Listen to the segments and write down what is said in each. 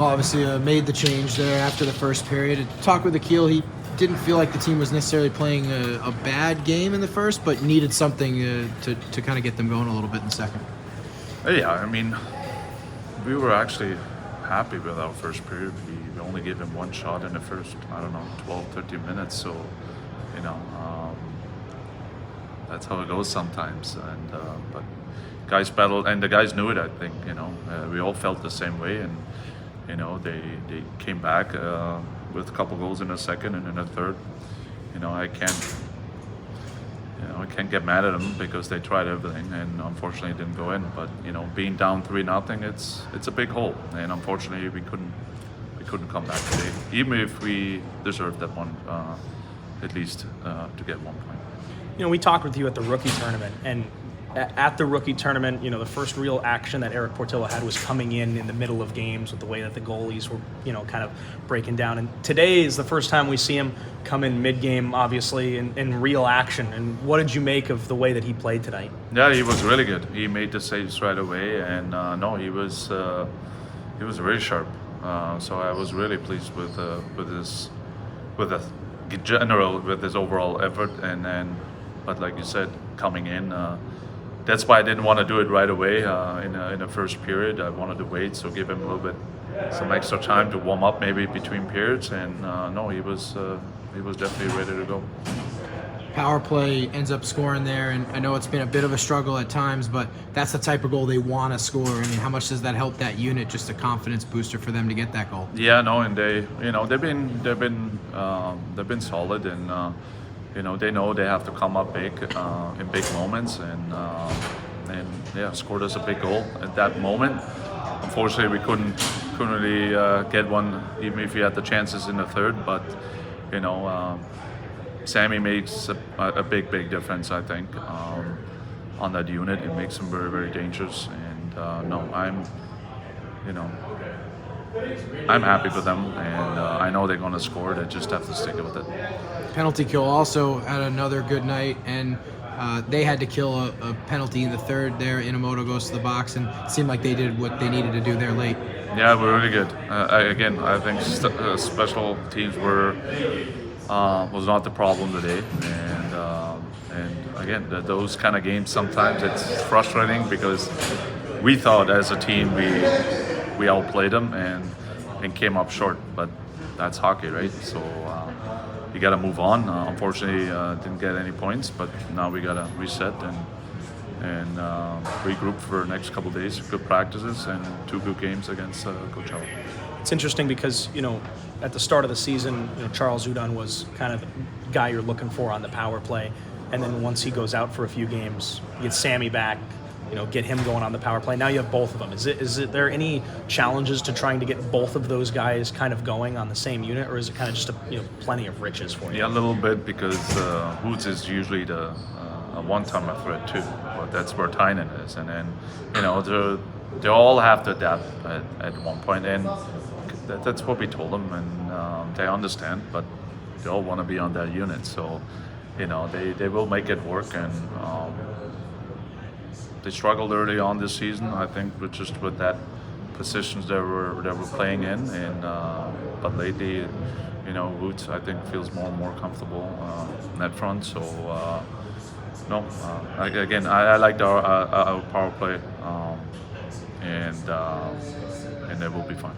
Well, obviously made the change there after the first period. Talk with Akil. He didn't feel like the team was necessarily playing a bad game in the first, but needed something to kind of get them going a little bit in the second. Yeah, I mean, we were actually happy with our first period. We only gave him one shot in the first, 12, 13 minutes. So, that's how it goes sometimes. And but guys battled, and the guys knew it. I think we all felt the same way, and they came back with a couple goals in the second and in the third. I can't get mad at them because they tried everything, and unfortunately it didn't go in. But being down 3-0, it's a big hole, and unfortunately we couldn't come back today, even if we deserved that one at least to get 1 point. We talked with you at the rookie tournament, and at the rookie tournament, the first real action that Eric Portillo had was coming in the middle of games with the way that the goalies were, kind of breaking down. And today is the first time we see him come in mid-game, obviously, in real action. And what did you make of the way that he played tonight? Yeah, he was really good. He made the saves right away, and he was very sharp. So I was really pleased with his overall effort. But like you said, coming in. That's why I didn't want to do it right away in the first period. I wanted to wait, so give him a little bit, some extra time to warm up, maybe between periods. And he was definitely ready to go. Power play ends up scoring there, and I know it's been a bit of a struggle at times, but that's the type of goal they want to score. I mean, how much does that help that unit? Just a confidence booster for them to get that goal. Yeah, and they've been solid, and. They know they have to come up big in big moments, and scored us a big goal at that moment. Unfortunately, we couldn't really get one, even if we had the chances in the third. But Sammy makes a big difference, I think, on that unit. It makes him very, very dangerous. And I'm happy for them, and I know they're going to score. They just have to stick with it. Penalty kill also had another good night, and they had to kill a penalty in the third there. Inamoto goes to the box, and it seemed like they did what they needed to do there late. Yeah, we're really good. I think special teams was not the problem today, and again, those kind of games sometimes it's frustrating because we thought as a team we outplayed them and came up short, but that's hockey, right? So you got to move on. Unfortunately, didn't get any points, but now we got to reset and regroup for the next couple of days. Good practices and 2 good games against Coachella. It's interesting because at the start of the season, Charles Hudon was kind of the guy you're looking for on the power play, and then once he goes out for a few games, you get Sammy back. Get him going on the power play. Now you have both of them. Is there any challenges to trying to get both of those guys kind of going on the same unit, or is it kind of just plenty of riches for you? Yeah, a little bit, because Hoots is usually a one-timer threat too, but that's where Tynan is, and then they all have to adapt at one point, and that's what we told them, and they understand, but they all want to be on that unit, so they will make it work, and. They struggled early on this season, I think, with that positions they were playing in, and but lately, Woods I think feels more and more comfortable net front. So again, I liked our power play, and they will be fine.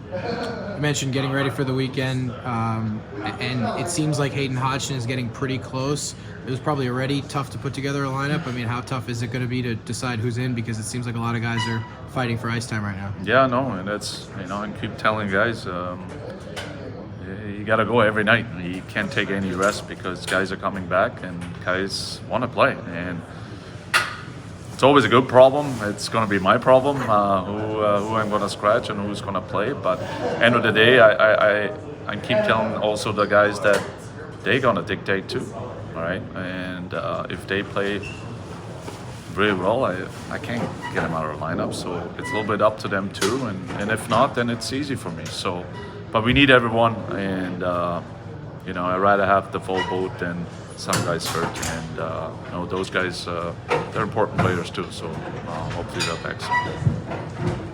You mentioned getting ready for the weekend, and it seems like Hayden Hodgson is getting pretty close. It was probably already tough to put together a lineup. I mean, how tough is it going to be to decide who's in? Because it seems like a lot of guys are fighting for ice time right now. Yeah, no, and that's, I keep telling guys, you got to go every night. You can't take any rest because guys are coming back and guys want to play. And it's always a good problem. It's going to be my problem, who I'm going to scratch and who's going to play. But end of the day, I keep telling also the guys that they're going to dictate too. All right, and if they play really well, I can't get them out of the lineup. So it's a little bit up to them too, and if not, then it's easy for me. So, but we need everyone, and I'd rather have the full boat than some guys hurt, and those guys they're important players too. So hopefully they'll back soon.